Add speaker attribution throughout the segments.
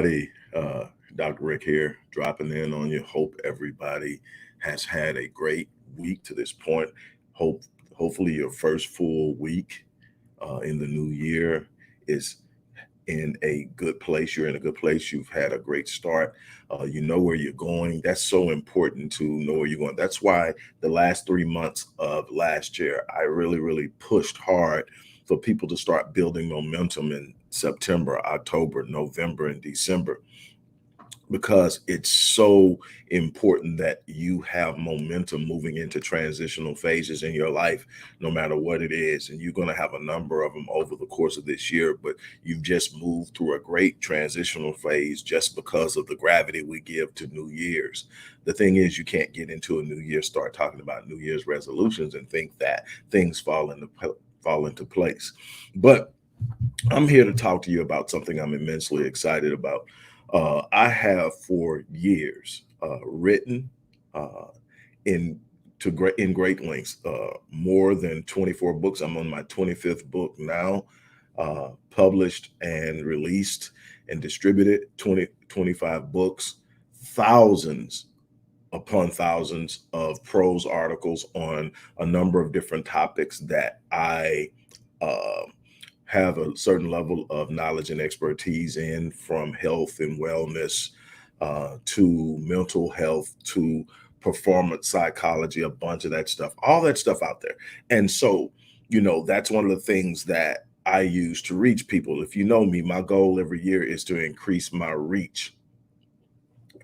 Speaker 1: everybody. Dr. Rick here, dropping in on you. Hope everybody has had a great week to this point. Hope, hopefully, your first full week in the new year is in a good place. You're in a good place. You've had a great start. You know where you're going. That's so important to know where you're going. That's why the last 3 months of last year, I really pushed hard for people to start building momentum in September, October, November, and December, because it's so important that you have momentum moving into transitional phases in your life, no matter what it is. And you're going to have a number of them over the course of this year, but you've just moved through a great transitional phase just because of the gravity we give to New Year's. The thing is, you can't get into a new year, start talking about New Year's resolutions and think that things fall into place. But I'm here to talk to you about something I'm immensely excited about. I have for years written uh, in in great lengths, more than 24 books. I'm on my 25th book now, published and released and distributed 25 books, thousands upon thousands of prose articles on a number of different topics that I uh, have a certain level of knowledge and expertise in, from health and wellness to mental health to performance psychology, a bunch of that stuff, all that stuff out there. And so, that's one of the things that I use to reach people. If you know me, my goal every year is to increase my reach.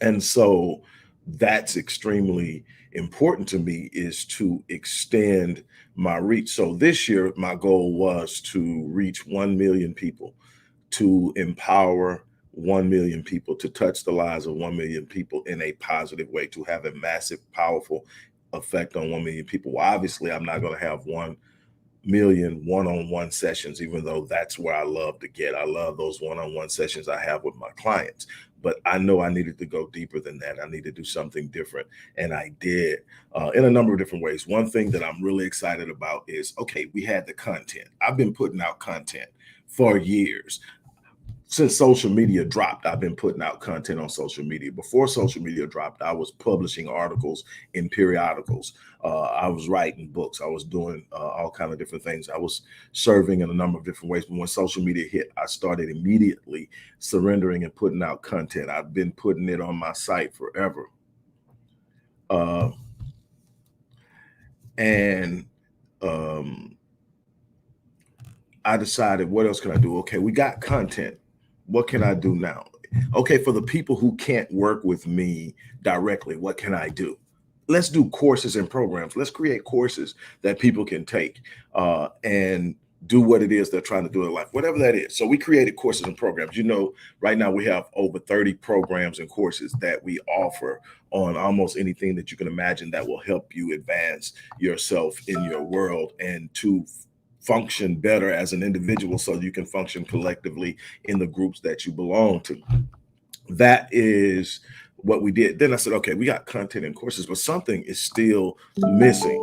Speaker 1: And so that's extremely important to me, is to extend my reach. So this year, my goal was to reach 1 million people, to empower 1 million people, to touch the lives of 1 million people in a positive way, to have a massive, powerful effect on 1 million people. Well, obviously, I'm not going to have 1 million one-on-one sessions, even though that's where I love to get. I love those one-on-one sessions I have with my clients. But I know I needed to go deeper than that. I need to do something different. And I did in a number of different ways. One thing that I'm really excited about is, okay, we had the content. I've been putting out content for years. Since social media dropped, I've been putting out content on social media. Before social media dropped, I was publishing articles in periodicals. I was writing books. I was doing all kind of different things. I was serving in a number of different ways. But when social media hit, I started immediately surrendering and putting out content. I've been putting it on my site forever. Uh, and um, I decided, what else can I do? Okay, we got content. What can I do now? Okay, for the people who can't work with me directly, what can I do? Let's do courses and programs. Let's create courses that people can take and do what it is they're trying to do in life, whatever that is. So we created courses and programs. Right now we have over 30 programs and courses that we offer on almost anything that you can imagine that will help you advance yourself in your world and to function better as an individual, so you can function collectively in the groups that you belong to. That is what we did. Then I said, okay, we got content and courses, but something is still missing.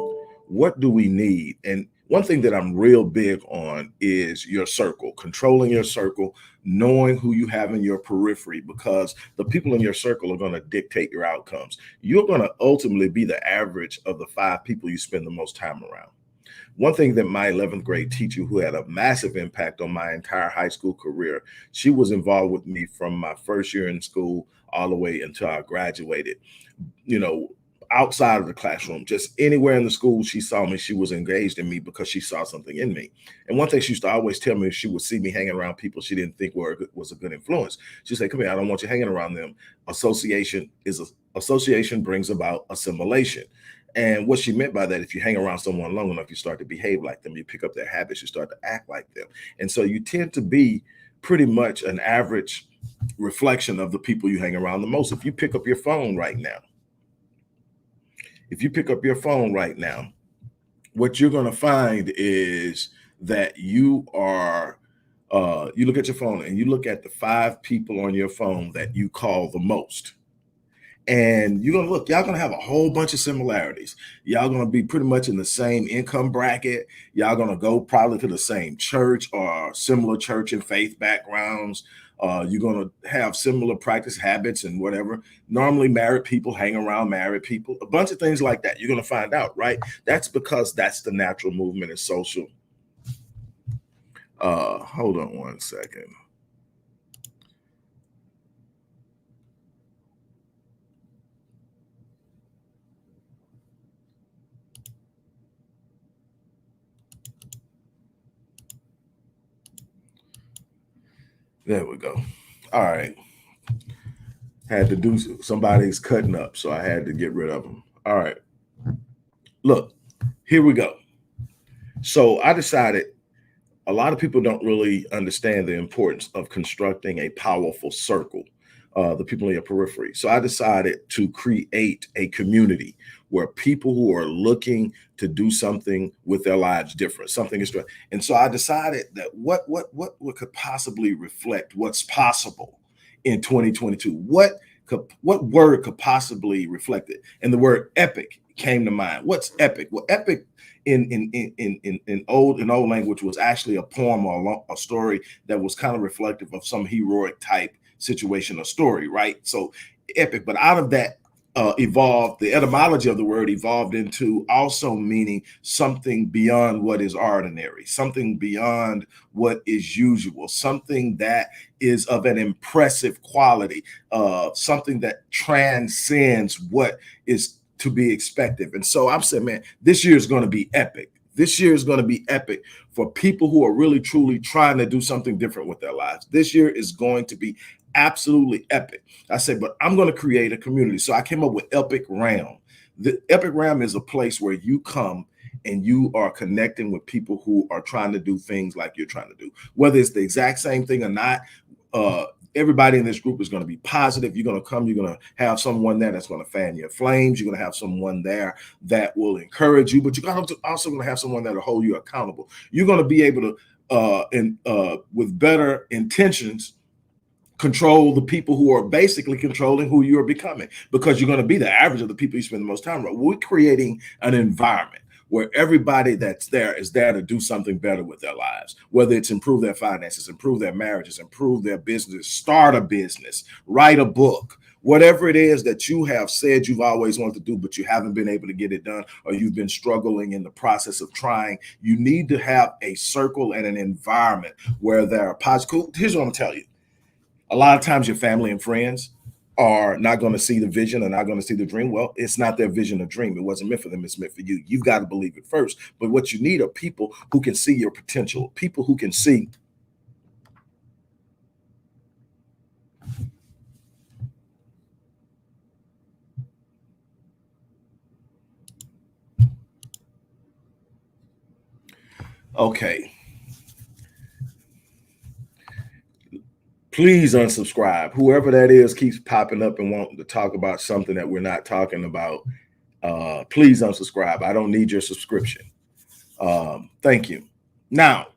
Speaker 1: What do we need? And one thing that I'm real big on is your circle, controlling your circle, knowing who you have in your periphery, because the people in your circle are going to dictate your outcomes. You're going to ultimately be the average of the 5 people you spend the most time around. One thing that my 11th grade teacher, who had a massive impact on my entire high school career, she was involved with me from my first year in school all the way until I graduated. You know, outside of the classroom, just anywhere in the school she saw me, she was engaged in me because she saw something in me. And one thing she used to always tell me, if she would see me hanging around people she didn't think was a good influence, she'd say, come here, I don't want you hanging around them. Association brings about assimilation. And what she meant by that, if you hang around someone long enough, you start to behave like them, you pick up their habits, you start to act like them. And so you tend to be pretty much an average reflection of the people you hang around the most. If you pick up your phone right now, what you're going to find is that you look at your phone and you look at the 5 people on your phone that you call the most. And you're going to look, y'all going to have a whole bunch of similarities. Y'all going to be pretty much in the same income bracket. Y'all going to go probably to the same church or similar church and faith backgrounds. You're going to have similar practice habits and whatever. Normally, married people hang around married people, a bunch of things like that. You're going to find out, right? That's because that's the natural movement in social. Hold on one second. There we go. All right. Had to do somebody's cutting up, so I had to get rid of them. All right. Look, here we go. So I decided a lot of people don't really understand the importance of constructing a powerful circle, the people in your periphery. So I decided to create a community where people who are looking to do something with their lives different, something is. And so I decided that what could possibly reflect what's possible in 2022. What word could possibly reflect it? And the word epic came to mind. What's epic? Well, epic in old language was actually a poem or a story that was kind of reflective of some heroic type situation or story, right? So epic, but out of that evolved, the etymology of the word evolved into also meaning something beyond what is ordinary, something beyond what is usual, something that is of an impressive quality, something that transcends what is to be expected. And so I'm saying, man, this year is going to be epic. This year is going to be epic for people who are really, truly trying to do something different with their lives. This year is going to be absolutely epic. I said, but I'm going to create a community. So I came up with Epic Realm. The Epic Realm is a place where you come and you are connecting with people who are trying to do things like you're trying to do, whether it's the exact same thing or not. Everybody in this group is going to be positive. You're going to come, you're going to have someone there that's going to fan your flames. You're going to have someone there that will encourage you, but you're also going to have someone that will hold you accountable. You're going to be able to, with better intentions, control the people who are basically controlling who you are becoming, because you're going to be the average of the people you spend the most time with. We're creating an environment where everybody that's there is there to do something better with their lives, whether it's improve their finances, improve their marriages, improve their business, start a business, write a book, whatever it is that you have said you've always wanted to do, but you haven't been able to get it done, or you've been struggling in the process of trying. You need to have a circle and an environment where there are positive. Here's what I'm going to tell you. A lot of times your family and friends are not going to see the vision, or not going to see the dream. Well, it's not their vision or dream. It wasn't meant for them. It's meant for you. You've got to believe it first. But what you need are people who can see your potential, people who can see. Okay. Please unsubscribe. Whoever that is keeps popping up and wanting to talk about something that we're not talking about. Please unsubscribe. I don't need your subscription. Thank you. Now,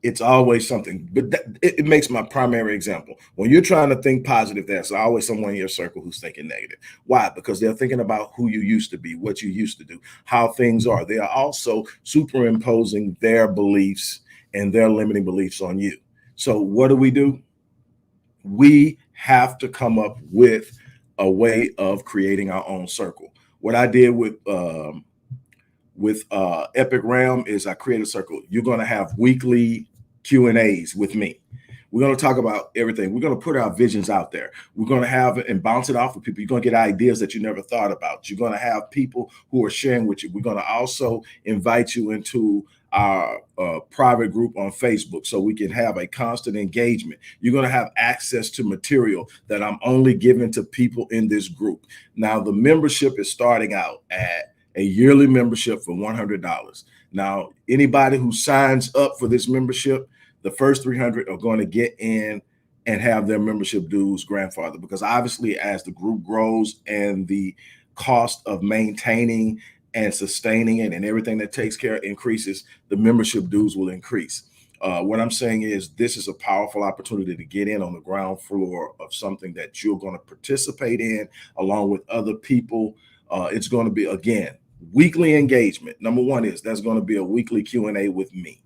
Speaker 1: it's always something, but it makes my primary example. When you're trying to think positive, there's always someone in your circle who's thinking negative. Why? Because they're thinking about who you used to be, what you used to do, how things are. They are also superimposing their beliefs and their limiting beliefs on you. So what do? We have to come up with a way of creating our own circle. What I did with Epic Realm is I created a circle. You're going to have weekly Q&As with me. We're going to talk about everything. We're going to put our visions out there. We're going to have it and bounce it off of people. You're going to get ideas that you never thought about. You're going to have people who are sharing with you. We're going to also invite you into our private group on Facebook so we can have a constant engagement. You're going to have access to material that I'm only giving to people in this group. Now, the membership is starting out at a yearly membership for $100. Now, anybody who signs up for this membership, the first 300 are going to get in and have their membership dues grandfathered, because obviously as the group grows and the cost of maintaining and sustaining it and everything that takes care increases, the membership dues will increase. What I'm saying is this is a powerful opportunity to get in on the ground floor of something that you're going to participate in along with other people. It's going to be, again, weekly engagement. Number one is there's going to be a weekly Q&A with me.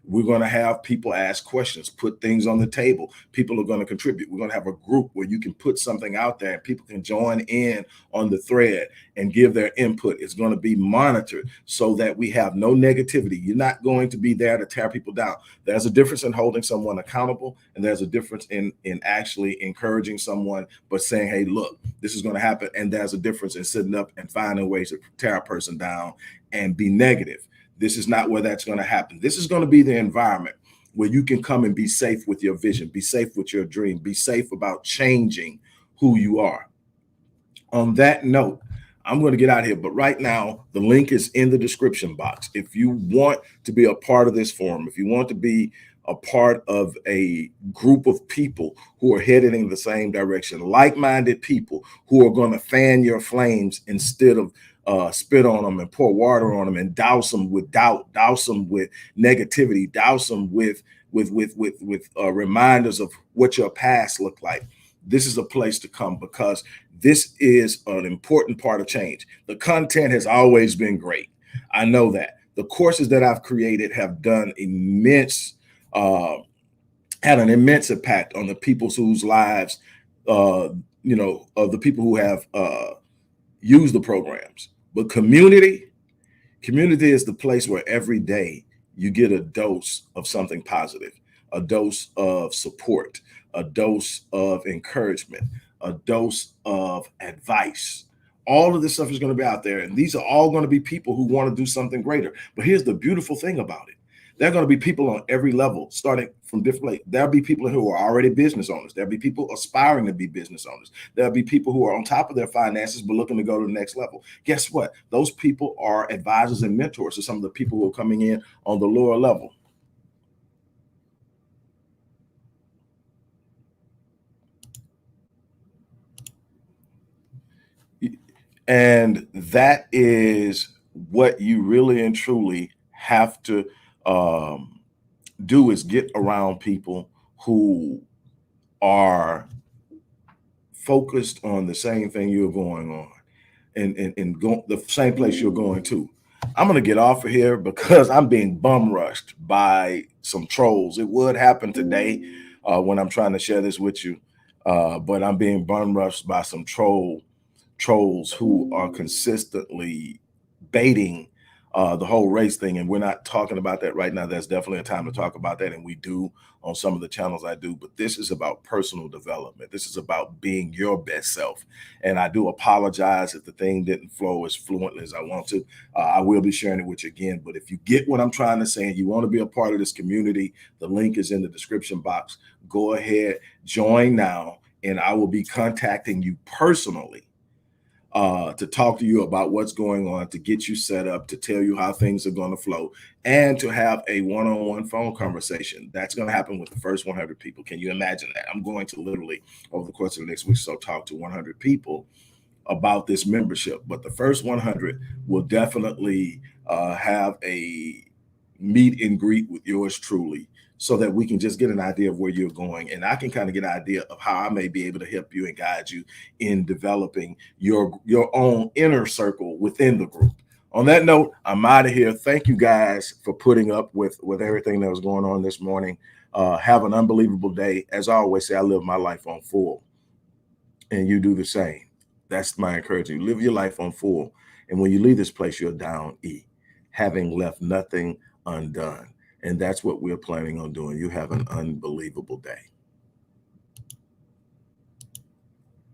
Speaker 1: We're going to have people ask questions, put things on the table. People are going to contribute. We're going to have a group where you can put something out there and people can join in on the thread and give their input. It's going to be monitored so that we have no negativity. You're not going to be there to tear people down. There's a difference in holding someone accountable, and there's a difference in actually encouraging someone, but saying, hey, look, this is going to happen. And there's a difference in sitting up and finding ways to tear a person down and be negative. This is not where that's going to happen. This is going to be the environment where you can come and be safe with your vision, be safe with your dream, be safe about changing who you are. On that note, I'm going to get out of here, but right now the link is in the description box. If you want to be a part of this forum, if you want to be a part of a group of people who are headed in the same direction, like-minded people who are going to fan your flames instead of spit on them and pour water on them and douse them with doubt, douse them with negativity, douse them with reminders of what your past looked like. This is a place to come because this is an important part of change. The content has always been great. I know that. The courses that I've created have done had an immense impact on the people whose lives, of the people who have used the programs. But community is the place where every day you get a dose of something positive, a dose of support, a dose of encouragement, a dose of advice. All of this stuff is going to be out there. And these are all going to be people who want to do something greater. But here's the beautiful thing about it. There are going to be people on every level, starting from different places. There'll be people who are already business owners. There'll be people aspiring to be business owners. There'll be people who are on top of their finances, but looking to go to the next level. Guess what? Those people are advisors and mentors to some of the people who are coming in on the lower level. And that is what you really and truly have to do, is get around people who are focused on the same thing you're going on and go the same place you're going to. I'm going to get off of here because I'm being bum rushed by some trolls. It would happen today when I'm trying to share this with you, but I'm being bum rushed by some trolls who are consistently baiting the whole race thing. And we're not talking about that right now. There's definitely a time to talk about that. And we do on some of the channels I do, but this is about personal development. This is about being your best self. And I do apologize if the thing didn't flow as fluently as I want to. I will be sharing it with you again, but if you get what I'm trying to say and you want to be a part of this community, the link is in the description box. Go ahead, join now, and I will be contacting you personally to talk to you about what's going on, to get you set up, to tell you how things are going to flow, and to have a one-on-one phone conversation. That's going to happen with the first 100 people. Can you imagine that? I'm going to literally, over the course of the next week, so talk to 100 people about this membership. But the first 100 will definitely have a meet and greet with yours truly, so that we can just get an idea of where you're going. And I can kind of get an idea of how I may be able to help you and guide you in developing your own inner circle within the group. On that note, I'm out of here. Thank you guys for putting up with everything that was going on this morning. Have an unbelievable day. As I always say, I live my life on full, and you do the same. That's my encouragement. Live your life on full. And when you leave this place, you're down E, having left nothing undone. And that's what we're planning on doing. You have an unbelievable day.